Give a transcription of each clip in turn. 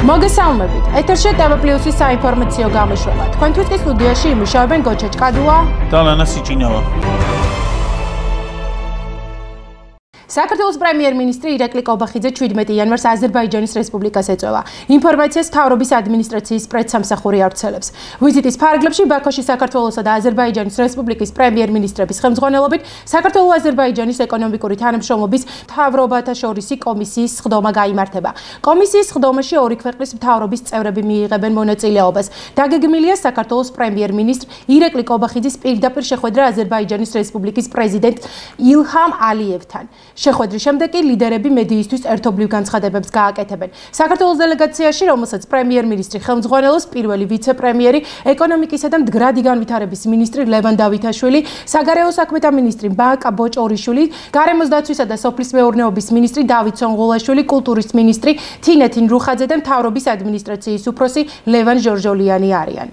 მოგესალმებით. ეთერში TV+-ის საინფორმაციო გამოშვება. თქვენთვის კი სტუდიაში იმუშავებენ გოჩა ჭკადუა და ლანა სიჭინავა. საქართველოს პრემიერ-მინისტრი ირაკლი კობახიძე 17 იანვარს აზერბაიჯანის რესპუბლიკას ეწევა. ინფორმაციას მთავრობის ადმინისტრაციის პრესსამსახური ავრცელებს. ვიზიტის ფარგლებში ბაქოში საქართველოსა და აზერბაიჯანის რესპუბლიკის პრემიერ-მინისტრების ხელმძღვანელობით საქართველო-აზერბაიჯანის ეკონომიკური თანამშრომლობის მთავრობათა შორისი კომისიის სხდომა გაიმართება. კომისიის სხდომაში ორი ქვეყნის მთავრობის წევრები მიიღებენ მონაწილეობას. დაგეგმილია საქართველოს პრემიერ-მინისტრ ირაკლი კობახიძის პირდაპირ შეხვედრა აზერბაიჯანის რესპუბლიკის პრეზიდენტ ილჰამ ალიევთან. შეხვედრის შემდეგ კი ლიდერები მედიისთვის ერთობლივ განცხადებებს გააკეთებენ. საქართველოს დელეგაციაში, რომელსაც პრემიერ-მინისტრი ხელმძღვანელობს, პირველი ვიცე-პრემიერი, ეკონომიკისა და მდგრადი განვითარების მინისტრი ლევან დავითაშვილი, საგარეო საქმეთა მინისტრი ბაკა ბოჭორიშვილი, გარემოს დაცვისა და სოფლის მეურნეობის მინისტრი დავით სონღულაშვილი, კულტურის მინისტრი თინეთინ რუხაძე და მთავრობის ადმინისტრაციის უფროსი ლევან ჟორჟოლიანი არიან.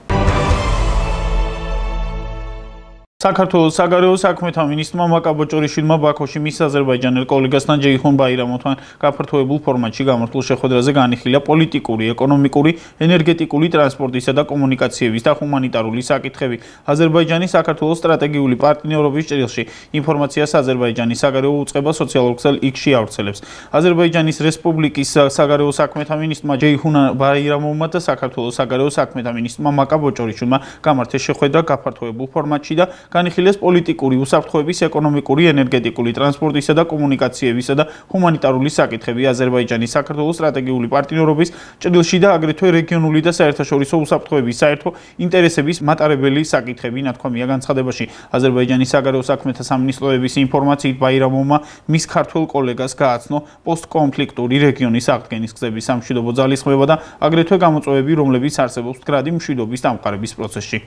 საქართველოს საგარეო საქმეთა მინისტრმა ბაკა ბოჭორიშვილმა ბაქოში მის აზერბაიჯანელ კოლეგასთან ჯეიჰուն ბაირამოვთან გაფართოებულ ფორმატში გამართულ შეხვედრაზე განიხილა პოლიტიკური, ეკონომიკური, ენერგეტიკული, ტრანსპორტისა და კომუნიკაციების და ჰუმანიტარული საკითხები. აზერბაიჯანის საქართველოს სტრატეგიული პარტნიორობის ჭრილში ინფორმაციას აზერბაიჯანის საგარეო უწყება სოციალურ ქსელ X-ში ავრცელებს. აზერბაიჯანის რესპუბლიკის საგარეო საქმეთა მინისტრმა ჯეიჰուն ბაირამოვმა და საქართველოს საგარეო საქმეთა მინისტრმა ბაკა ბოჭორიშვილმა გამართეს შეხვედრა გაფართოებულ ფორმატში და განიხილეს პოლიტიკური უსაფრთხოების, ეკონომიკური, ენერგეტიკული, ტრანსპორტისა და კომუნიკაციებისა და ჰუმანიტარული საკითხები აზერბაიჯანის საქართველოს სტრატეგიული პარტნიორობის ჭრილში და აგრეთვე რეგიონული და საერთაშორისო უსაფრთხოების საერთო ინტერესების მატარებელი საკითხები. ნათქვამია განცხადებაში. აზერბაიჯანის საგარეო საქმეთა სამინისტროების ინფორმაციით ბაირამოვმა მის ქართველ კოლეგას გააცნო პოსტკონფლიქტური რეგიონის აღდგენის გზების სამშვიდობო ძალისხმევა და აგრეთვე გამოწვევები, რომლებიც არსებობს მდგრადი მშვიდობის დამყარების პროცესში.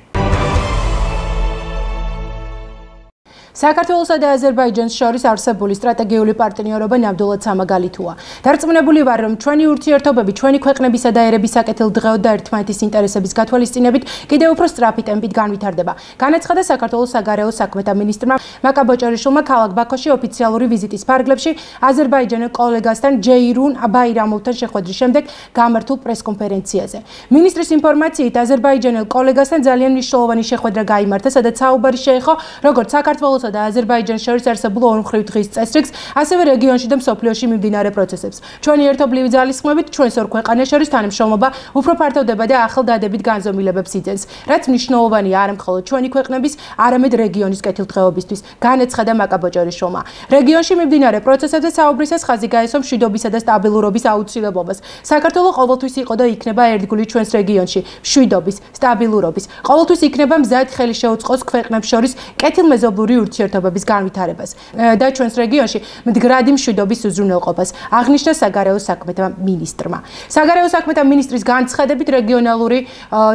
საქართველოსა და აზერბაიჯანს შორის არსებული სტრატეგიული პარტნიორობა ნამდვილად სამაგალითოა. დარწმუნებული ვარ, რომ ჩვენი ურთიერთობები ჩვენი ქვეყნებისა და ერების საკეთილდღეოდ და ერთმანეთის ინტერესების გათვალისწინებით კიდევ უფრო სწრაფი ტემპით განვითარდება. განაცხადა საქართველოს საგარეო საქმეთა მინისტრმა ბაკა ბოჭორიშვილმა ქალაქ ბაქოში ოფიციალური ვიზიტის ფარგლებში აზერბაიჯანელ კოლეგასთან ჯეიჰուն ბაირამოვთან შეხვედრის შემდეგ გამართულ პრესკონფერენციაზე. მინისტრის ინფორმაციით აზერბაიჯანელ კოლეგასთან ძალიან მნიშვნელოვანი შეხვედრა გაიმართა, სადაც საუბარი შეეხო როგორც საქართველოს და აზერბაიჯანის შორის არსებულ ორმხრივ დღის წესრიგს, ასევე რეგიონში და მსოფლიოში მიმდინარე პროცესებს. ჩვენი ერთობლივი ძალისხმევით ჩვენს ორ ქვეყანას შორის თანამშრომლობა უფრო ფართოვდება და ახალ დადებით განზომილებებს იძენს, რაც მნიშვნელოვანია არა მხოლოდ ჩვენი ქვეყნების, არამედ რეგიონის კეთილდღეობისთვის, განაცხადა ბაკა ბოჭორიშვილმა. რეგიონში მიმდინარე პროცესებზე საუბრისას ხაზი გაესვა მშვიდობისა და სტაბილურობის აუცილებლობას. საქართველო ყოველთვის იყო და იქნება ერთგული ჩვენს რეგიონში, მშვიდობის, სტაბილურობის. ყოველთვის იქნება მზად ხელი შეუწყოს ქვეყნებს შორის კეთილმეზობლური ურთიერთობების განვითარებას და ჩვენს რეგიონში მდგრადი მშვიდობის უზრუნველყოფას, აღნიშნა საგარეო საქმეთა მინისტრმა. საგარეო საქმეთა მინისტრის განცხადებით რეგიონალური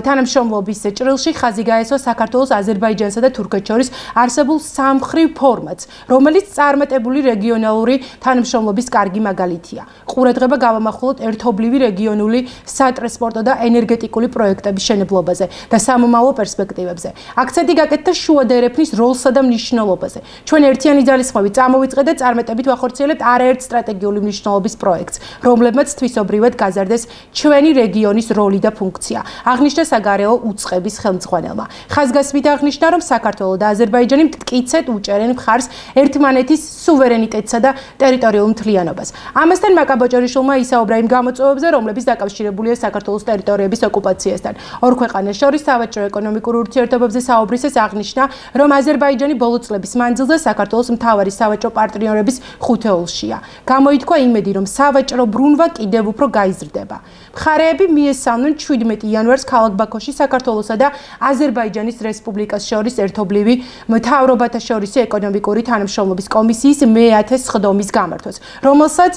თანამშრომლობის ჭრილში ხაზი გაესვა საქართველოს, აზერბაიჯანსა და თურქეთს შორის არსებულ სამმხრივ ფორმატს, რომელიც წარმატებული რეგიონალური თანამშრომლობის კარგი მაგალითია. ყურადღება გავამახვილოთ ერთობლივი რეგიონული სატრანსპორტო და ენერგეტიკული პროექტების მშენებლობაზე და სამომავლო პერსპექტივებზე. აქცენტი გაკეთდა შუა და ერეფნის როლსა და მნიშვნელობაზე. ჩვენ ერთიანი ძალისხმევით წამოვიწყეთ და წარმატებით ვახორციელებთ არაერთ სტრატეგიული მნიშვნელობის პროექტს, რომლებმაც თვისობრივად გაზარდეს ჩვენი რეგიონის როლი და ფუნქცია, აღნიშნა საგარეო უწყების ხელმძღვანელმა. ხაზგასმით აღნიშნა, რომ საქართველო და აზერბაიჯანი მტკიცედ უჭერენ მხარს ერთმანეთის სუვერენიტეტსა და ტერიტორიულ მთლიანობას. ამასთან ბაკა ბოჭორიშვილმა ისაუბრა იმ გამოწვევებზე, რომლებიც დაკავშირებულია საქართველოს ტერიტორიების ოკუპაციასთან. ორ ქვეყანას შორის სავაჭრო ეკონომიკურ ურთიერთობებზე საუბრისას აღნიშნა, რომ აზერბაიჯანი ბოლო წლების მანძილზე საქართველოს მთავარი სავაჭრო პარტნიორების ხუთეულშია. გამოითქვა იმედი, რომ სავაჭრო ბრუნვა კიდევ უფრო გაიზრდება. მხარეები მიესალმნენ 17 იანვარს ქალაქ ბაქოში საქართველოსა და აზერბაიჯანის რესპუბლიკას შორის ერთობლივი მთავრობათა შორისი ეკონომიკური თანამშრომლობის კომისიის მე-10 სხდომის გამართვას, რომელსაც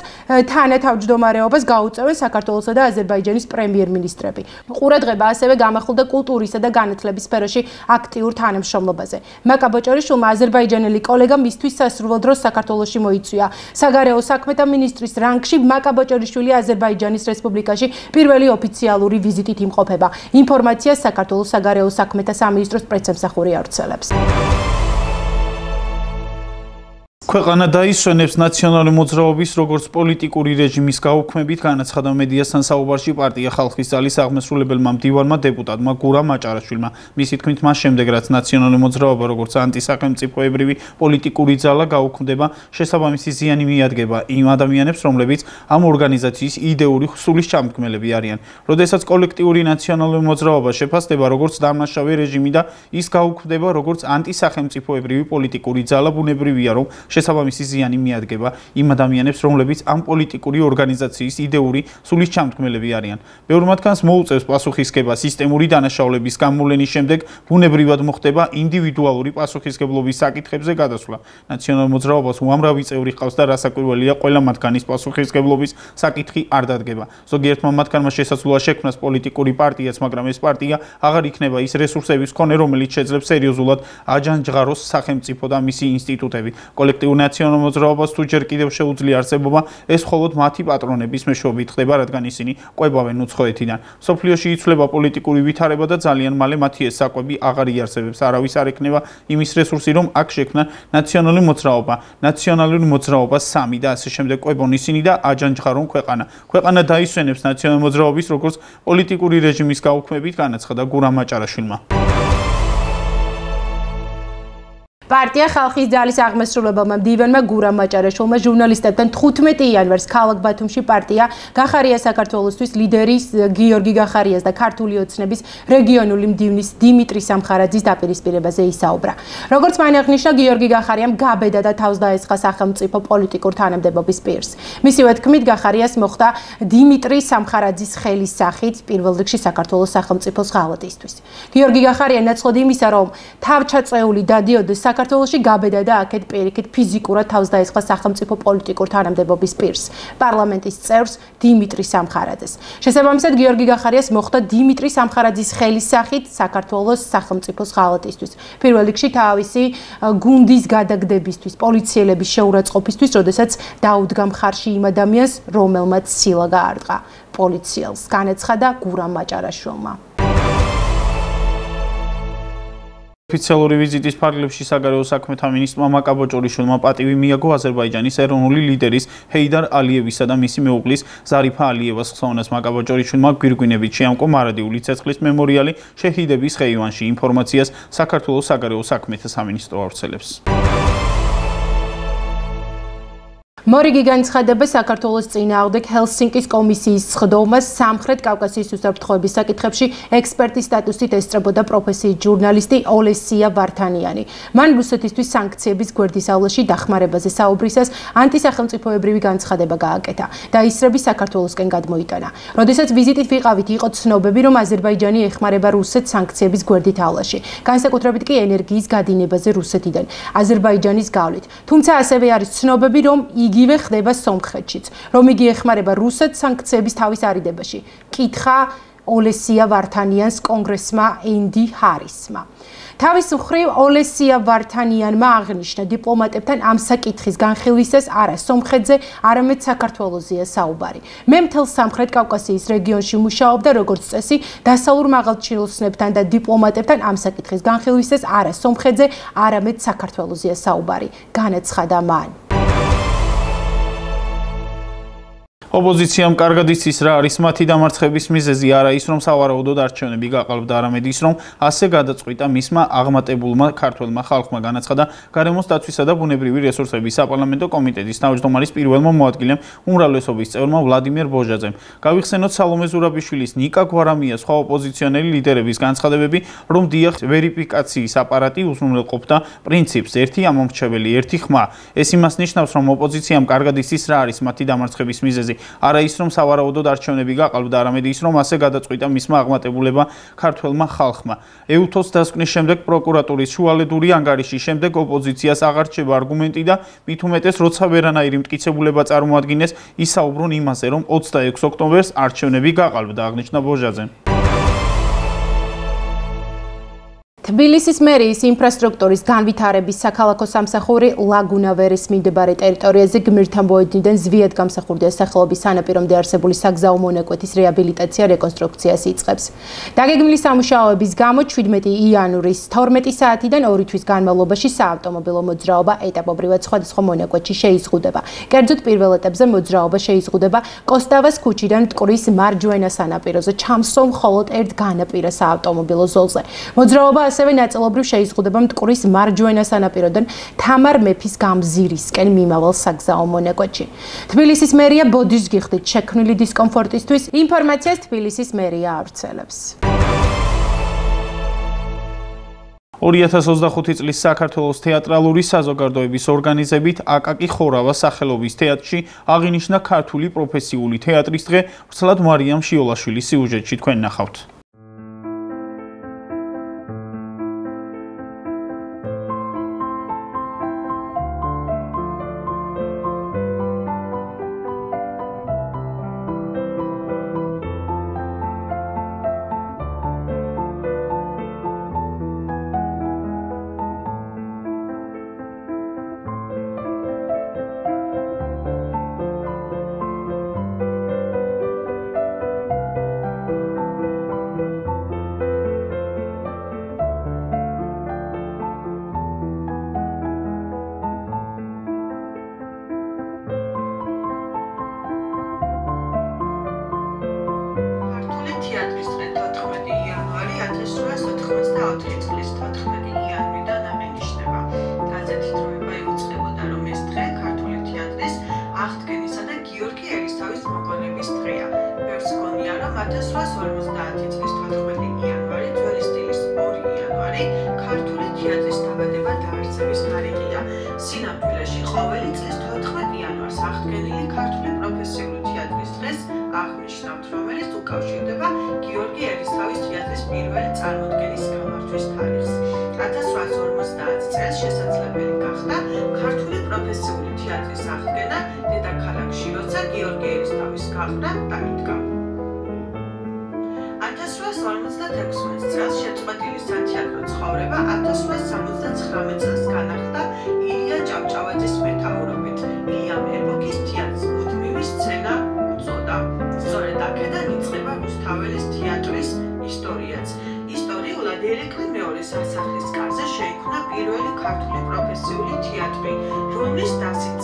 თანათავმჯდომარეობას გაუწევენ საქართველოსა და აზერბაიჯანის პრემიერ-მინისტრები. ყურადღება ასევე გამახვილდა კულტურისა და განათლების სფეროში აქტიურ თანამშრომლობაზე. ბაკა ბოჭორიშვილმა აზერბაიჯანელი კოლეგა მისთვის სასურველ დროს საქართველოში მოიწვია. საგარეო საქმეთა მინისტრის რანგში ბაკა ბოჭორიშვილი აზერბაიჯანის რესპუბლიკაში პირველი ოფიციალური ვიზიტით იმყოფება. ინფორმაციას საქართველოს საგარეო საქმეთა სამინისტროს პრესსამსახური ავრცელებს. ქვეყანა დაისვენებს ნაციონალური მოძრაობის როგორც პოლიტიკური რეჟიმის გაუქმებით, განაცხადა მედიასთან საუბარში პარტია ხალხის ძალის აღმასრულებელმა მდივანმა დეპუტატმა გურამ მაჭარაშვილმა. მისი თქმით, მას შემდეგ რაც ნაციონალური მოძრაობა როგორც ანტისახელმწიფოებრივი პოლიტიკური ძალა გაუქმდება, შესაბამისი ზიანი მიადგება იმ ადამიანებს, რომლებიც ამ ორგანიზაციის იდეური სულის ჩამდგმელები არიან. როდესაც კოლექტიური ნაციონალური მოძრაობა შეფასდება როგორც დამნაშავე რეჟიმი და ის გაუქმდება როგორც ანტისახელმწიფოებრივი პოლიტიკური ძალა, ბუნებრივია, რომ შესაბამისი ზიანი მიადგება იმ ადამიანებს, რომლებიც ამ პოლიტიკური ორგანიზაციის იდეური სულის ჩამდგმელები არიან. ბევრ მათგანს მოუწევს პასუხისგება სისტემური დანაშაულების გამოვლენის შემდეგ, ბუნებრივად მოხდება ინდივიდუალური პასუხისგებლობის საკითხებზე გადასვლა. ნაციონალურ მოძრაობას უამრავი წევრი ჰყავს და რასაკვირველია, ყველა მათგანის პასუხისგებლობის საკითხი არ დადგება. ზოგიერთმა მათგანმა შესაძლოა შექმნას პოლიტიკური პარტიაც, მაგრამ ეს პარტია აღარ იქნება ის რესურსების მქონე, რომელიც შეძლებს სერიოზულად აჯანჯღაროს სახელმწიფო და მისი ინსტიტუტები. კოლექტიურ ნაციონალურ მოძრაობას თუ ჯერ კიდევ შეუძლია არსებობა, ეს მხოლოდ მათი პატრონების მეშვეობით ხდება, რადგან ისინი ყვებავენ უცხოეთიდან. სოფლიოში იცვლება პოლიტიკური ვითარება და ძალიან მალე მათი ეს საკვები აღარ იარსებებს. არავის არ ექნება იმის რესურსი, რომ აქ შექმნა ნაციონალური მოძრაობა, ნაციონალური მოძრაობა 3 და ასე შემდეგ ყვებონ ისინი და აჯანჯღარონ ქვეყანა. ქვეყანა დაისვენებს ნაციონალური მოძრაობის როგორც პოლიტიკური რეჟიმის გაუქმებით, განაცხადა გურამ მაჭარაშვილმა. პარტია ხალხის ძალის აღმასრულებელმა მდივანმა გურამ მაჭარაშვილმა ჟურნალისტებთან 15 იანვარს ქალაქ ბათუმში პარტია გახარია საქართველოსთვის ლიდერის გიორგი გახარიას და ქართული ოცნების რეგიონული მდივნის დიმიტრი სამხარაძის დაპირისპირებაზე ისაუბრა. როგორც მან აღნიშნა, გიორგი გახარიამ გაბედა და თავს დაესხა სახელმწიფო პოლიტიკურ თანამდებობის პირს. მისივე თქმით, გახარიას მოხდა დიმიტრი სამხარაძის ხელის სახით პირველ რიგში საქართველოს სახელმწიფოს ღალატისთვის. გიორგი გახარია ნაცხოდი იმისა, რომ თავჩაწეული დადიოდეს საქართველოში გაბედა და აქეთ პირიქით ფიზიკურად თავს დაესხა სახელმწიფო პოლიტიკურ თანამდებობის პირს, პარლამენტის წევრს დიმიტრი სამხარაძეს. შესაბამისად, გიორგი გახარიას მოხდა დიმიტრი სამხარაძის ხელის სახით საქართველოს სახელმწიფოს ღალატისთვის. პირველ რიგში თავისი გუნდის გადაგდებისთვის, პოლიციელების შეურაცხყოფისთვის, როდესაც დაუდგა მხარში იმ ადამიანს, რომელმაც ცილა გაარტყა პოლიციელს, განაცხადა გურამ მაჭარაშვილმა. ოფიციალური ვიზიტის ფარგლებში საგარეო საქმეთა მინისტრმა მაკაბოჭორიშვილმა პატივი მიაგო აზერბაიჯანის ეროვნული ლიდერის ჰეიდარ ალიევისა და მისი მეუღლის ზარიფა ალიევას ხსოვნას. მაკაბოჭორიშვილმა გვირგვინებით შეამკო მარადიული ცეცხლის მემორიალი შეჰიდების ხეივანში. ინფორმაციას საქართველოს საგარეო საქმეთა სამინისტრო ავრცელებს. მორიგი განცხადება საქართველოს წინააღმდეგ ჰელსინკის კომისიის სხდომას სამხრეთ კავკასიის უსაფრთხოების საკითხებში ექსპერტის სტატუსით ესწრებოდა პროფესიით ჟურნალისტი ოლესია ვართანიანი. მან რუსეთისთვის სანქციების გვერდისავლაში დახმარებაზე საუბრისას ანტისახელმწიფოებრივი განცხადება გააკეთა და ისრები საქართველოსკენ გადმოიტანა. როდესაც ვიზიტით ვიყავით, იყო ცნობები, რომ აზერბაიჯანი ეხმარება რუსეთს სანქციების გვერდით ავლაში, განსაკუთრებით კი ენერგიის გადინებაზე რუსეთიდან, აზერბაიჯანის გავლით. თუმცა ასევე არის ცნობები, რომ იგივე ხდება სომხეთშიც, რომ იგი ეხმარება რუსეთს სანქციების თავის არიდებაში. კითხა ოლესია ვართანიანს კონგრესმა ენდი ჰარისმა. თავის მხრივ ოლესია ვართანიანმა აღნიშნა, დიპლომატებთან ამ საკითხის განხილვისას არა სომხეთზე, არამედ საქართველოსზეა საუბარი. მე მთელ სამხრეთ კავკასიის რეგიონში მუშაობდა როგორც წესი დასავლურ მაღალჩინოსნებთან და დიპლომატებთან ამ საკითხის განხილვისას არა სომხეთზე, არამედ საქართველოსზეა საუბარი, განაცხადა მან. ოპოზიციამ კარგად იცის რა არის მათი დამარცხების მიზეზი, არა ის რომ სავარაუდოდ არჩევნები გაყალბდა, არამედ ის რომ ასე გადაწყვიტა მისმა აღმატებულმა ქართველმა ხალხმა, განაცხადა გარემოს დაცვისა და ბუნებრივი რესურსების საპარლამენტო კომიტეტის თავმჯდომარის პირველმა მოადგილემ უმრავლესობის წევრმა ვლადიმერ ბოჟაძემ. გავიხსენოთ სალომე ზურაბიშვილის, ნიკა გვარამიას, სხვა ოპოზიციონერი ლიდერების განცხადებები, რომ დიახ, ვერიფიკაციის აპარატი უზრუნველყოფდა პრინციპს ერთი ამომრჩეველი, ერთი ხმა. ეს იმას ნიშნავს, რომ ოპოზიციამ კარგად იცის რა არის მათი დამარცხების მიზეზი. არა ის რომ სავარაუდოდ არჩევნები გაყალბდა, არამედ ის რომ ასე გადაწყვიტა მისმა აღმატებულებმა ქართველმა ხალხმა. ეუთოს დასკვნის შემდეგ პროკურატურის შუალედური ანგარიშის შემდეგ ოპოზიციას აღარ რჩება არგუმენტი და მით უმეტეს როცა ვერანაირი მტკიცებულება წარმოადგინეს, ისაუბრონ იმაზე, რომ 26 ოქტომბერს არჩევნები გაყალბდა, აღნიშნა ბოჟაძემ. თბილისის მერიის ინფრასტრუქტურის განვითარების საქალაქო სამსახური ლაგუნავერის მიმდებარე ტერიტორიაზე გმირთან ბოედნიდან ზვიად გამსახურდია სახელობის სანაპირომდე არსებული საგზაო მონაკვეთის რეაბილიტაცია რეკონსტრუქციას იწყებს. დაგეგმილი სამუშაოების გამო 17 იანვრის 12 საათიდან 2 თვის განმავლობაში საავტომობილო მოძრაობა ეტაპობრივად სხვადასხვა მონაკვეთში შეიზღუდება. კერძოდ პირველ ეტაპზე მოძრაობა შეიზღუდება კოსტავას ქუჩიდან მტკვრის მარჯვენა სანაპიროზე, ჩამსხომ მხოლოდ ერთ განაპირა საავტომობილო ზოლზე. მოძრაობა ასევე ნაწილობრივ შეიზღუდება მტკვრის მარჯვენა სანაპიროდან თამარ მეფის გამზირისკენ მიმავალ საგზაო მონაკვეთში. თბილისის მერია ბოდის გიხდით შექმნილი დისკომფორტისთვის ინფორმაციას თბილისის მერია ავრცელებს. 2025 წლის საქართველოს თეატრალური საზოგადოების ორგანიზებით აკაკი ხორავა სახელობის თეატრში აღინიშნა ქართული პროფესიული თეატრის დღე. ვრცლად მარიამ შიოლაშვილის სიუჟეტში თქვენ ნახავთ. თეატრის დღე 14 იანვარი 1894 წლის 14 იანვრიდან აღინიშნება. გაზეთი დროება იუწყებოდა, რომ ეს დღე ქართული თეატრის აღდგენისა და გიორგი ერისთავის მოგონების დღეა. ბევრს გონია, რომ 1850 წლის 14 იანვარი ძველი სტილის 2 იანვარი ქართული თეატრის დაბადება დაარსების თარიღია. სინამდვილეში ყოველი წლის 14 იანვარს აღდგენილი ქართული პროფესიული თეატრის დღეს აღნიშნავთ, რომელიც უკავშირდება გიორგი ერისთავის თეატრის პირველი წარმოდგენის გამართვის თარიღს. 1850 წელს შესაძლებელი გახდა ქართული პროფესიული თეატრის აღდგენა დედაქალაქში, როცა გიორგი ერისთავის გაყრა დაიდგა. 1856 წელს შეწყვეტილი სათეატრო ცხოვრება 1879 წელს განახლდა ილია ჭავჭავაძის მეთაურობით. ილიამ ეპოქის თეატრის მუდმივი სცენა უწოდა. სწორედ აქედან იწყება რუსთაველის თეატრის ისტორიაც. ისტორიულად ერეკლე მეორე სასახლის კარზე შეიქმნა პირველი ქართული პროფესიული თეატრი, რომლის დასიც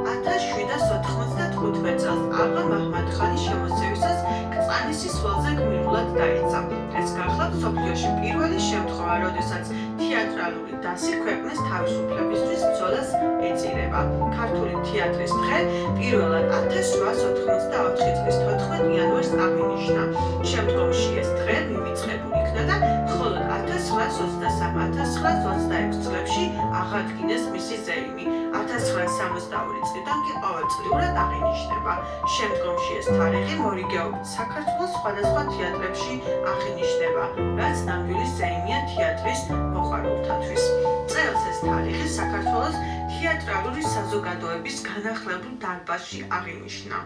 1795 წელს აღა მაჰმად-ხანის შემოსევისას კწანისის ველზე გმირულად დაეცა. ეს გახლავთ მსოფლიოში პირველი შემთხვევა, როდესაც თეატრალური დასი ქვეყნის თავისუფლებისთვის ბრძოლას ეწირება. ქართული თეატრის დღე პირველად 1884 წლის 14 იანვარს აღინიშნა. შემდგომში ეს დღე მიმიწყებულ იქნა და მხოლოდ 1923-1926 წლებში აღადგინეს მისი ზეიმი. 1962 წლიდან კი ყოველწლიურად აღინიშნება. შემდგომში ეს თარიღი მორიგეობით საქართველოს სხვადასხვა თეატრებში აღინიშნება, რაც ნამდვილი ზეიმია თეატრის მოყვარულთათვის. წელს ეს თარიღი საქართველოს თეატრალური საზოგადოების განახლებულ დარბაზში აღინიშნა.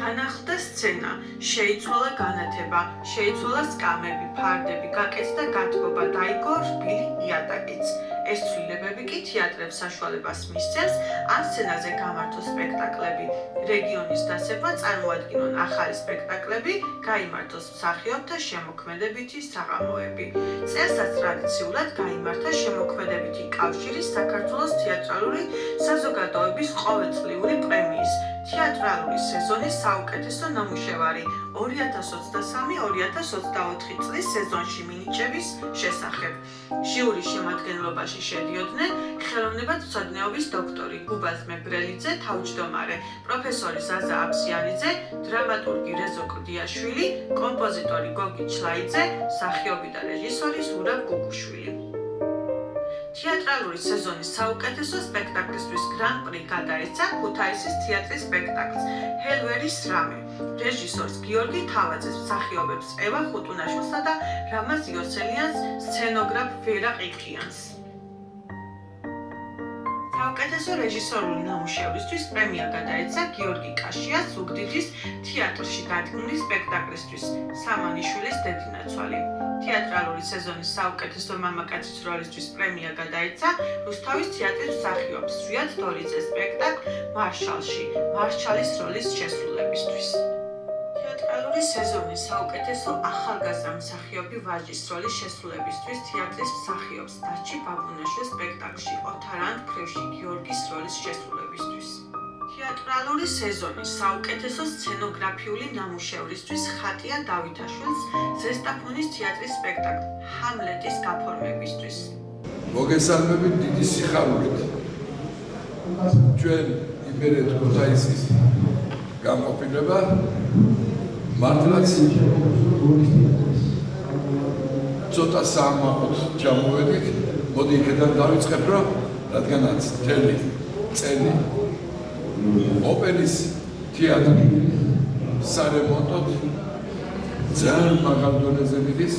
განახლდა სცენა, შეიცვალა განათება, შეიცვალა სკამები, ფარდები, გაკეცდა გათბობა, დაიგო რბილი იატაკიც. ეს ცვლილებები კი თეატრებს საშუალებას მისცემს ამ სცენაზე გამართოს სპექტაკლები, რეგიონის დასებმა წარმოადგინონ ახალი სპექტაკლები, გაიმართოს მსახიობთა შემოქმედებითი საღამოები. წელსაც ტრადიციულად გაიმართა შემოქმედებითი კავშირის საქართველოს თეატრალური საზოგადოების ყოველწლიური პრემიის თეატრალური სეზონის საუკეთესო ნამუშევარი 2023-2024 წლის სეზონში მინიჭების შესახებ. ჟიურის შემადგენლობაში შედიოდნენ ხელოვნებათმცოდნეობის დოქტორი გუბაზ მებრელიძე, თავმჯდომარე პროფესორი ზაზა აბზიანიძე, დრამატურგი რეზო კლდიაშვილი, კომპოზიტორი გოგი ჩლაიძე, მსახიობი და რეჟისორი ზურაბ გუგუშვილი. თეატრალური სეზონის საუკეთესო სპექტაკლისთვის გრან-პრი გადაეცა ქუთაისის თეატრის სპექტაკლს ჰელვერის რამე. რეჟისორს გიორგი თავაძეს, მსახიობებს ევა ხუტუნაშვილსა და რამაზ იოსელიანს, სცენოგრაფ ვერა ყიფიანს. საუკეთესო რეჟისორული ნამუშევრისთვის პრემია გადაეცა გიორგი კაშიას ზუგდიდის თეატრში დადგმული სპექტაკლისთვის სამანიშვილის დედინაცვალი. თეატრალური სეზონის საუკეთესო მამაკაცის როლისთვის პრემია გადაეცა რუსთავის თეატრის მსახიობს ზვიად დორიძეს სპექტაკლ მარშალში მარშალის როლის შესრულებისთვის. თეატრალური სეზონის საუკეთესო ახალგაზრდა მსახიობი ვაჟის როლის შესრულებისთვის თეატრის მსახიობს დაჩი ბაბუნაშვილის სპექტაკლში ოთარ ქვევში გიორგის როლის შესრულებისთვის. თეატრალური სეზონის საუკეთესო სცენოგრაფიული ნამუშევრისთვის ხატია დავითაშვილს ზესტაფონის თეატრის სპექტაკლ ჰამლეტის გაფორმებისთვის. მოგესალმებით დიდი სიხარულით. ჩვენ იმერეთ ქუთაისის განყოფილება მართლაც ცოტა საამაყოდ ჩამოვედით. მოდი იქიდან დავიწყებ, რომ რადგანაც მთელი წელი ოპერის თეატრი სარემონტოდ ძალიან მაღალ დონეზე მიდის.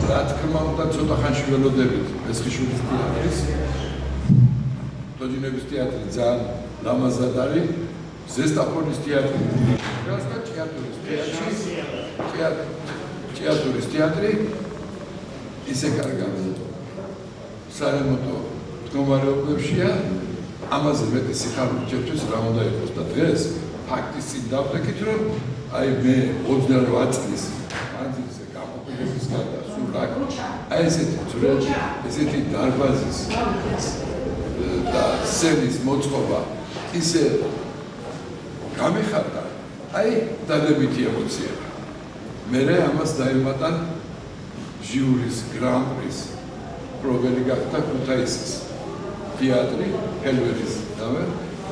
რა თქმა უნდა, ცოტა ხანში ველოდებით მესხიშვილის თეატრის, დოჯინების თეატრი ძალიან ლამაზად არის. ზესტაფონის თეატრი და ჭიათურის თეატრი ისე კარგად სარემონტო მდგომარეობებშია. ამაზე მეტი სიხარული ჩემთვის რა უნდა იყოს და დღეს ფაქტის წინ დავდექით, რომ აი მე 28 წლის მანძილზე გამოყენების გარდა სულ რა აი ესეთი დარბაზის და სცენის მოწყობა ისე გამიხარდა, აი დადებითი ემოცია. მერე ამას დაემატა ჟიურის გრან-პრის პრობელი გახდა ქუთაისის თეატრი, ჰელვერის დავე,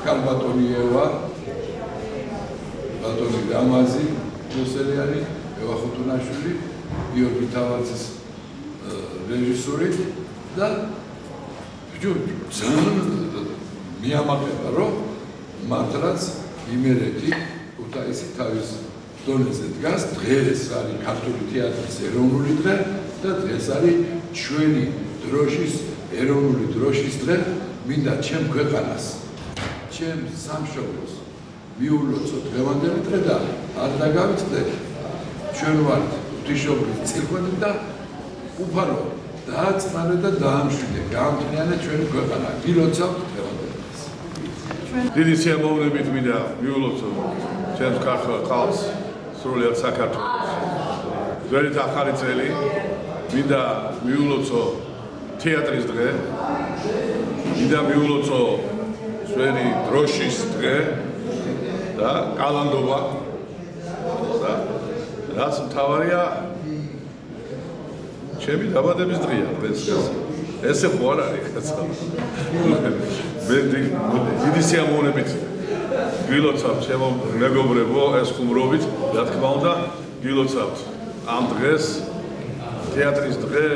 კარბატონიევა, ბატონი გამაზი, მოსელიანი, ევა ხუთუნაშვილი, გიორგი თავაძის რეჟისურით და ძალიან მიამაყება, რომ მართლაც იმერეთი ქუთაისი თავის დონეზე დგას. დღეს არის ქართული თეატრის ეროვნული დღე და დღეს არის ჩვენი დროშის ეროვნული დროშის დღე. მინდა ჩემ ქვეყანას, ჩემ სამშობლოს მიულოცო დღევანდელი დღე და არ დაგავიწყდეთ. ჩვენ ვართ ღვთისმშობლის წირკველი და უფარო დააწმარე და დაამშვიდე, გაამთნიანე ჩვენი ქვეყანა. გილოცავთ დღევანდელ დღეს. დიდი სიამოვნებით მინდა მიულოცო ჩემს ქართულ ხალხს, სრულიად საქართველოს. ძველით ახალი წელი მინდა მიულოცო თეატრის დღე, მინდა მიულოცო ჩვენი დროშის დღე და კალანდობა და რაც მთავარია ჩემი დაბადების დღეა დღეს. ესე ხო არ არის კაცო. მე დიდი სიამოვნებით გილოცავთ ჩემო მეგობრებო ეს ხუმრობით, რა თქმა უნდა გილოცავთ ამ დღეს თეატრის დღე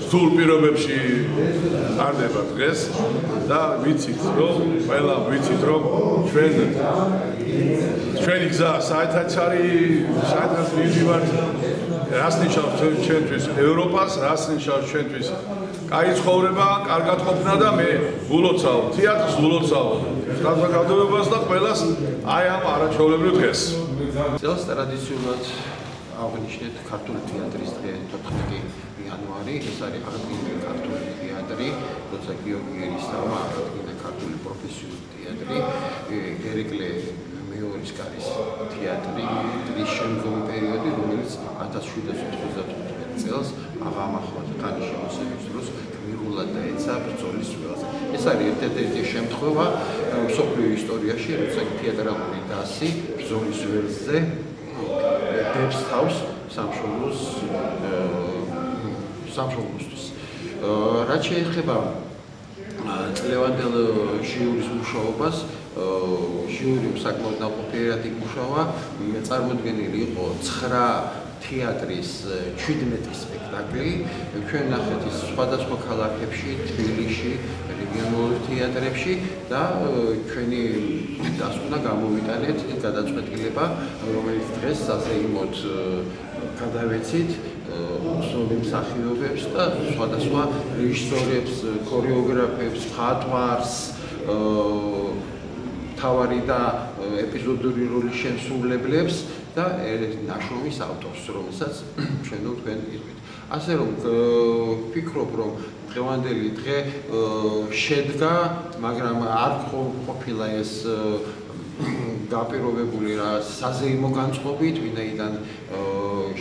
სულ პირობებში ტარდება დღეს და ვიცით რომ ყველა ვიცით რომ ჩვენი გზა საერთოდ არის საერთოდ მივიდივართ რას ნიშნავს ჩვენთვის ევროპას, რას ნიშნავს ჩვენთვის კაი ცხოვრება, კარგად ყოფნა და მე ულოცავ თეატრს, ულოცავ საზოგადოებას და ყველას აი ამ არაჩვეულებრივ დღეს. წელს ტრადიციულად აღნიშნეთ ქართული თეატრის დღე 14 იანვარი. ეს არის აღდგენილი ქართული თეატრი, როცა გიორგი ერისთავმა აღადგინა ქართული პროფესიული თეატრი, ერეკლე მეორის კარის თეატრი, ტრის შემდგომი პერიოდი, რომელიც 1795 წელს აღამახვა ხანის შემოსევის დროს მიღულად დაეცა ბრძოლის ველზე. ეს არის ერთ-ერთი შემთხვევა მსოფლიო ისტორიაში, როცა თეატრალური დასი ბრძოლის ველზე დებს თავს სამშობლოსთვის. რაც შეეხება წლევანდელ ჟიურის მუშაობას, ჟიური საკმაოდ ნაყოფიერად იმუშავა, წარმოდგენილი იყო 9 თეატრის 17 სპექტაკლი. ჩვენ ნახეთ ის სხვადასხვა ქალაქებში, თბილისში, რეგიონულ თეატრებში და ჩვენი დასკვნა გამოვიტანეთ გადაწყვეტილება, რომელიც დღეს საზეიმოდ გადავეცით ცნობილ მსახიობებს და სხვადასხვა რეჟისორებს, ქორეოგრაფებს, მხატვარს, თავარი და ეპიზოდური როლის შემსრულებლებს და ნაშრომის ავტორს, რომელსაც ჩვენ თქვენ ირკვით. ასე რომ ვფიქრობ, რომ დღევანდელი დღე შედგა, მაგრამ არ ყოფილა ეს დაპირობებული რა საზეიმო განწყობით, ვინაიდან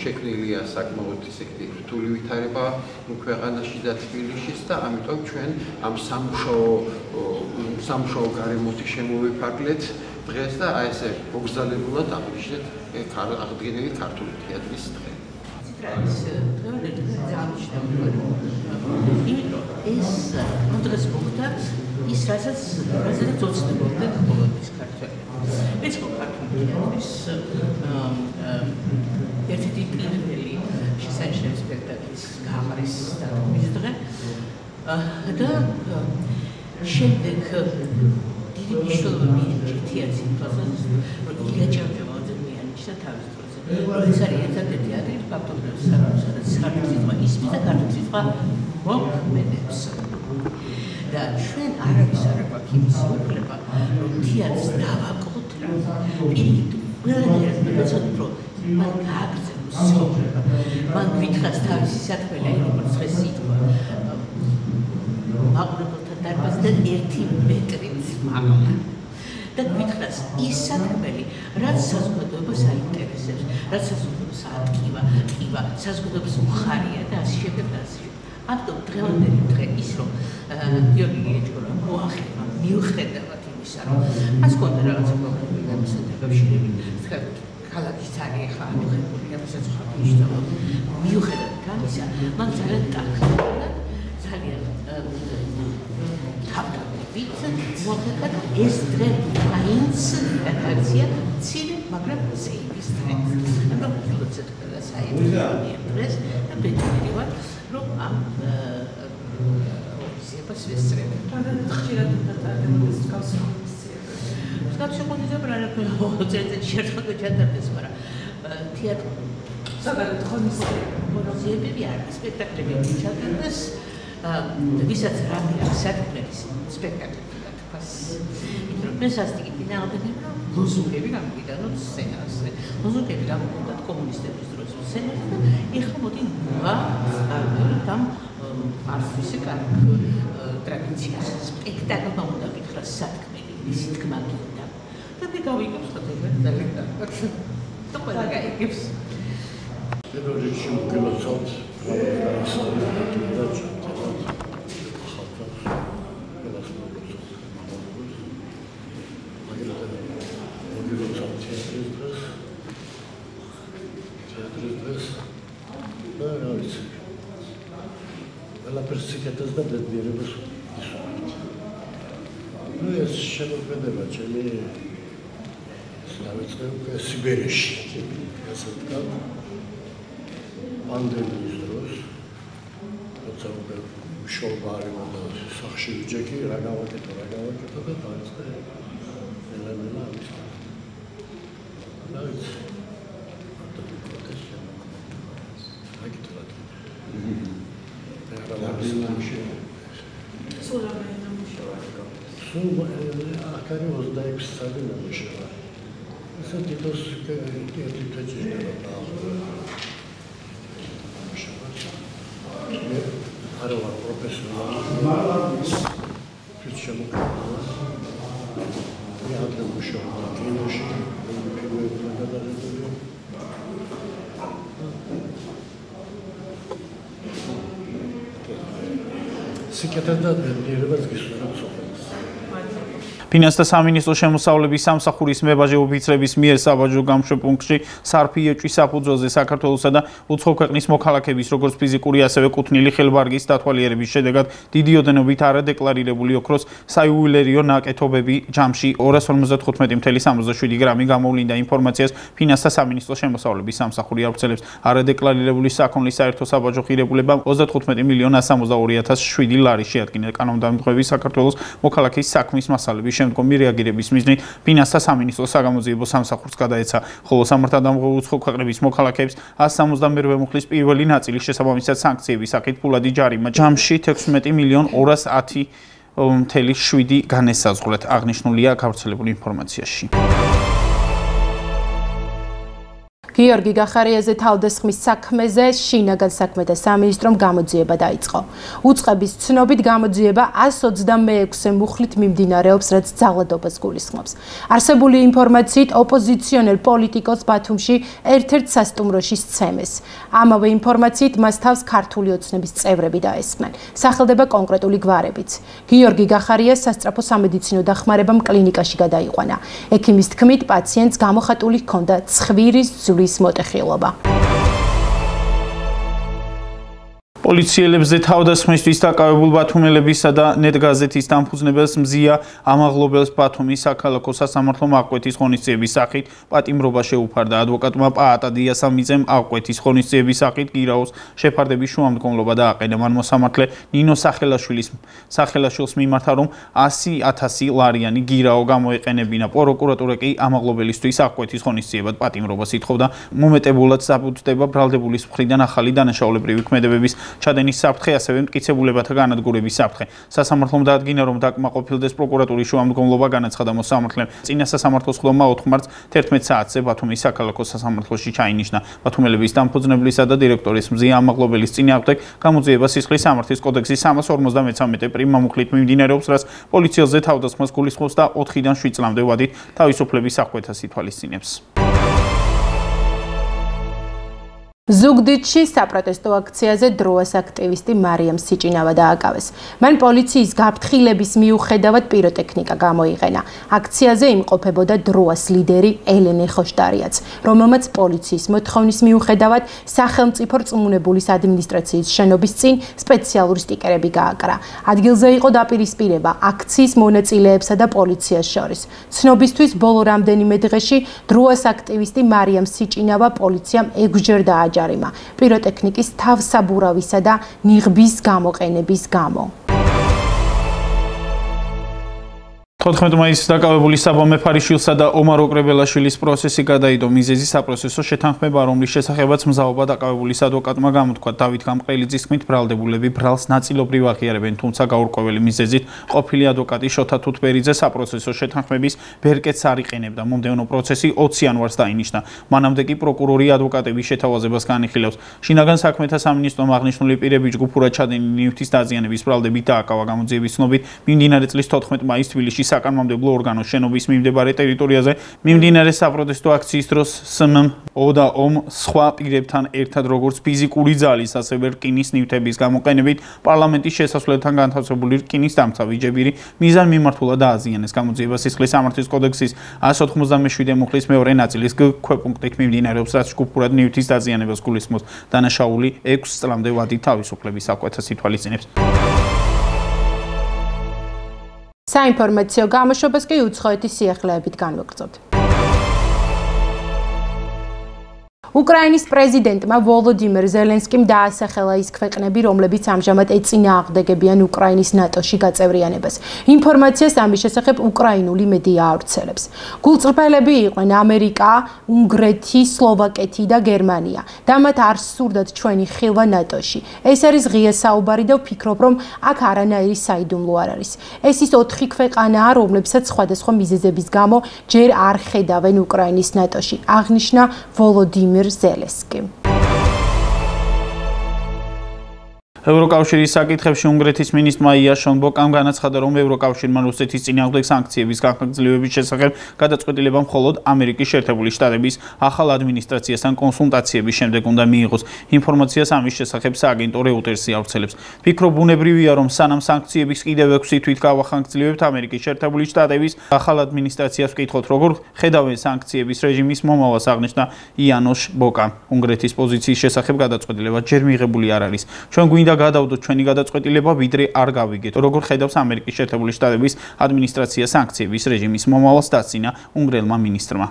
შექმნილია საკმაოდ ისეთი რთული ვითარება ქვეყანაში და თბილისშიც და ამიტომ ჩვენ ამ სამუშაო გარემოთი შემოვიფარგლეთ დღეს და აი ესე მოგზაურებულად აღნიშნეთ აღდგენილი ქართული თეატრის დღე. ეს დღეს მოხდა ის რასაც ოცნებობდნენ բոլოდის ქართველები. ეს ქართული თეატრის ერთ-ერთი პირველი შესანიშნავი სპექტაკლის გაყრის დადგმის დღე და შემდეგ დიდი მნიშვნელობა მიენიჭა თეატრის პროცესს, რომ ილია ჭავჭავაძე მიანიჭა თავის დროზე. ეს არის ერთ-ერთი თეატრი ბაბტობრების სადაც ქართული სიტყვა ისმის და ქართული სიტყვა მოქმედებს. და ჩვენ არავის არ აქვს იმის უფლება, რომ თეატრს დავაკლოთ რა. პირიქით, ყველანაირად ვეცადოთ, რომ მან გააგრძელოს ცხოვრება. მან ვითხრას თავისი საქმე, როგორც დღეს ითქვა. მაყურებელთა დარბაზიდან 1 მეტრით მაღლა. და ვითხრას ის საქმე, რაც საზოგადოებას აინტერესებს, რაც საზოგადოებას ატკივა, საზოგადოებას უხარია და ასე შემდეგ და ასე. ამიტომ დღევანდელი დღე ის რომ გიორგი გიეჭკორა მოახერხა მიუხედავად იმისა რომ მას კონდა რაღაცა პრობლემები ამასთან დაკავშირებით ქალაქის ძალიან ხარჯებული ამასაც ხარჯდება მიუხედავად ამისა მან ძალიან ტაქტიკულად ძალიან თავდაპირველად მოახერხა ეს დღე მაინც აკაცია ცივი მაგრამ ზეიმის დღე ამიტომ როდესაც ყველა საერთოდ დღეს და ბედნიერი ვარ რომ ამ ოპციებას ვესწრებ. ხშირად დატარდება გავსახურებისება. გავსახურებისება რა წელიწადში ერთხელ ჩატარდეს, მაგრამ თეატრი საგადო ღონისძიებები არ სპექტაკლები ჩატარდეს, ვისაც რამე აქვს საქმეის სპექტაკლები თქვას. იმიტომ მე სასტიკი დინაოდები რომ ლოზუნგები გამიგიდანოთ სცენაზე. ლოზუნგები გამიგიდათ კომუნისტების დროს სცენაზე და ეხლა მოდი ვართ ამ არცისი კარგ ტრადიციას სპექტაკლმა უნდა გითხრას სათქმელი მისი თქმა გინდა და მე გავიგებს ხოთებად ძალიან კარგად და ყველა გაიგებს პირველ რიგში მოგილოცავთ ყველაფერს და ბედნიერებას ისურვებთ. ნუ ეს შემოქმედება ჩემი დავიწყე სიბერიაში. ასე ვთქვათ, პანდემიის დროს, როცა უკვე მშობა არ იმოდა სახში ვიჯექი, რა გავაკეთო და დავიწყე ელემენტა ამის. დავიწყე. Akari 26 წელი ნამუშევრა. ესე თითოს ერთი თეჭირდება მე არ ვარ პროფესიონალი. შემოქმედება. მე ადრე მუშაობდი კინოში, ფილმებში გადაღებები. სიკეთე და ბედნიერებას გისურვებთ სოფელს. ფინანსთა სამინისტროს შემოსავლების სამსახურის მებაჟე ოფიცრების მიერ საბაჟო გამშვებპუნქტში სარფი ეჭვის საფუძველზე საქართველოსა და უცხო ქვეყნის მოქალაქეების როგორც ფიზიკური ასევე კუთვნილი ხელბარგის დათვალიერების შედეგად დიდი ოდენობით არადეკლარირებული ოქროს საიუველირო ნაკეთობები ჯამში 255.67 გრამი გამოვლინდა ინფორმაციას ფინანსთა სამინისტროს შემოსავლების სამსახური ავრცელებს არადეკლარირებული საქონლის საერთო საბაჟო ღირებულებამ 35.162.007 ლარი შეადგინა კანონდამტყვევი საქართველოს მოქალაქის საქმის მასალების შემდგომი რეაგირების მიზნით ფინანსთა სამინისტროს საგამოძიებო სამსახურს გადაეცა, ხოლო სამართალდამტყვევი უცხო ქვეყნების მოქალაქეებს 172 მუხლის პირველი ნაწილის შესაბამისად სანქციების სახით ფულადი ჯარიმა ჯამში 16.2.7 განესაზღვრეთ, აღნიშნულია გავრცელებული ინფორმაციაში. გიორგი გახარიაძე თავდასხმის საქმეზე შინაგან საქმეთა სამინისტრომ გამოძიება დაიწყო. უწყების ცნობით გამოძიება 126 მუხლით მიმდინარეობს, რაც ძალადობას გულისხმობს. არსებული ინფორმაციით ოპოზიციონერ პოლიტიკოს ბათუმში ერთ-ერთ სასტუმროში სცემეს. ამავე ინფორმაციით მას თავს ქართული ოცნების წევრები დაესხნენ. სახელდება კონკრეტული გვარებიც. გიორგი გახარიას სასწრაფო სამედიცინო დახმარებამ კლინიკაში გადაიყვანა. ექიმის თქმით, პაციენტს გამოხატული ჰქონდა ცხვირის ძვლის მოტეხილობა. პოლიციელებზე თავდასხმისთვის დაკავებულ ბათუმელებისა და ნეტგაზეთის დამფუძნებელს მზია ამაღლობელს ბათუმის საქალაქო სასამართლომ აღკვეთის ღონისძიების სახით პატიმრობა შეუფარდა. ადვოკატმა პაატა დიასამიძემ აღკვეთის ღონისძიების სახით გირაოს შეფარდების შუამდგომლობა დააყენა. მან მოსამართლე ნინო სახელაშვილს მიმართა, რომ 100,000 ლარიანი გირაო გამოეყენებინა. პროკურატურა კი ამაღლობელისთვის აღკვეთის ღონისძიებად პატიმრობას ითხოვდა. მომეტებულად საბუთდება ბრალდებულის მხრიდან ახალი დანაშაულებრივი ქმედებების ჩადენის საფრთხე, ასევე მტკიცებულებათა განადგურების საფრთხე. სასამართლომ დაადგინა, რომ დაკმაყოფილდეს პროკურატურის შუამდგომლობა, განაცხადა მოსამართლემ. წინა სასამართლოს ხდომა 4 მარტს 11 საათზე ბათუმის საქალაქო სასამართლოში ჩაინიშნა. ბათუმელების დამფუძნებლისა და დირექტორის მზია ამაღლობელის წინააღმდეგ გამოძიება სისხლის სამართლის კოდექსის 353 პრიმ მუხლით მიმდინარეობს, რაც პოლიციელზე თავდასხმას გულისხმობს და 4-დან 7 წლამდე ვადით თავისუფლების აღკვეთას ითვალისწინებს. ზუგდიდში საპროტესტო აქციაზე დროას აქტივისტი მარიამ სიჭინავა დააკავეს. მან პოლიციის გაფრთხილების მიუხედავად პიროტექნიკა გამოიყენა. აქციაზე იმყოფებოდა დროას ლიდერი ელენე ხოშტარიაც, რომელმაც პოლიციის მოთხოვნის მიუხედავად სახელმწიფო რწმუნებულის ადმინისტრაციის შენობის წინ სპეციალური სტიკერები გააკრა. ადგილზე იყო დაპირისპირება აქციის მონაწილეებსა და პოლიციას შორის. ცნობისთვის ბოლო რამდენიმე დღეში დროას აქტივისტი მარიამ სიჭინავა პოლიციამ 6-ჯერ დააჯა პიროტექნიკის თავსაბურავისა და ნიღბის გამოყენების გამო. 14 მაისს დაკავებული საბა მეფარიშვილსა და ომარ ოკრებელაშვილის პროცესი გადაიდო. მიზეზი საპროცესო შეთანხმება, რომლის შესახებაც მზაობა დაკავებულის ადვოკატმა გამოთქვა. დავით გამყრელიძის თქმით, ბრალდებულები ბრალს ნაწილობრივ აღიარებენ, თუმცა გაურკვეველი მიზეზით ყოფილი ადვოკატი შოთა თუთბერიძე საპროცესო შეთანხმების ბერკეტს არ იყენებდა. მომდევნო პროცესი 20 იანვარს დაინიშნა. მანამდე კი პროკურორი ადვოკატების შეთავაზებას განიხილავს. შინაგან საქმეთა სამინისტრომ აღნიშნული პირები ჯგუფურად ჩადენილი ნივთის დაზიანების ბრალდებით დააკავა. გამოძიების ცნობით, მიმდინარე წლის 14 მაისს თბილისში საკანონმდებლო ორგანოს შენობის მიმდებარე ტერიტორიაზე მიმდინარე საპროტესტო აქციის დროს სმ-ო და ომ სხვა პირებთან ერთად როგორც ფიზიკური ძალის, ასევე რკინის ნივთების გამოყენებით პარლამენტის შესასვლელთან განთავსებული რკინის დამცავი ჯებირი მიზანმიმართულად დააზიანეს. გამოძიება სისხლის სამართლის კოდექსის 197 მუხლის მეორე ნაწილის ქვეპუნქტით მიმდინარეობს, რაც ჯგუფურად ნივთის დაზიანებას გულისხმობს. დანაშაული 6 წლამდე ვადით თავისუფლების აღკვეთას ითვალისწინებს. საინფორმაციო გამოშვებას კი უცხოეთის სიახლეებით განვაგრძობთ. უკრაინის პრეზიდენტმა ვოლოდიმირ ზელენსკიმ დაასახელა ის ქვეყნები, რომლებიც ამჟამად ეწინააღმდეგებიან უკრაინის ნატოში გაწევრიანებას. ინფორმაციას ამის შესახებ უკრაინული მედია ავრცელებს. გულწრფელები იყვნენ ამერიკა, უნგრეთი, სლოვაკეთი და გერმანია და მათ არ სურდათ ჩვენი ხილვა ნატოში. ეს არის ღია საუბარი და ვფიქრობ, რომ აქ არანაირი საიდუმლო არ არის. ეს ის 4 ქვეყანაა, რომლებსაც სხვადასხვა მიზეზების გამო ჯერ არ ხედავენ უკრაინის ნატოში. აღნიშნა ვოლოდიმირ ზელენსკიმ. ევროკავშირის საკითხებში უნგრეთის მინისტრმა იაშონ ბოკამ განაცხადა, რომ ევროკავშირმა რუსეთის წინააღმდეგ სანქციების განხორციელების შესახებ გადაწყვეტილება მხოლოდ ამერიკის შეერთებული შტატების ახალ ადმინისტრაციასთან კონსულტაციების შემდეგ უნდა მიიღოს. ინფორმაციას ამის შესახებ სააგენტო რეუტერსი ავრცელებს. ფიქრობ ბუნებრივია, რომ სანამ სანქციების კიდევ 6 თვით გავახანგრძლივებთ, ამერიკის შეერთებული შტატების ახალ ადმინისტრაციას ვკითხოთ, როგორ ხედავენ სანქციების რეჟიმის მომავალს, აღნიშნა იანოშ ბოკამ. უნგრეთის პოზიციის შესახებ გადაწყვეტილება ჯერ მიღებული არ არის. ჩვენ გვინდა გადავდოთ ჩვენი გადაწყვეტილება, ვიდრე არ გავიგეთ. როგორ ხედავს ამერიკის შეერთებული შტატების ადმინისტრაცია სანქციების რეჟიმის მომავალს, დასცინა უნგრელმა მინისტრმა.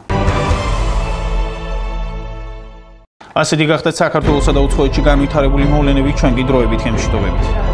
ასეთი გახდა საქართველოსა და უცხოეთში განვითარებული მოვლენები, ჩვენ კი დროებით გემშვიდობებით.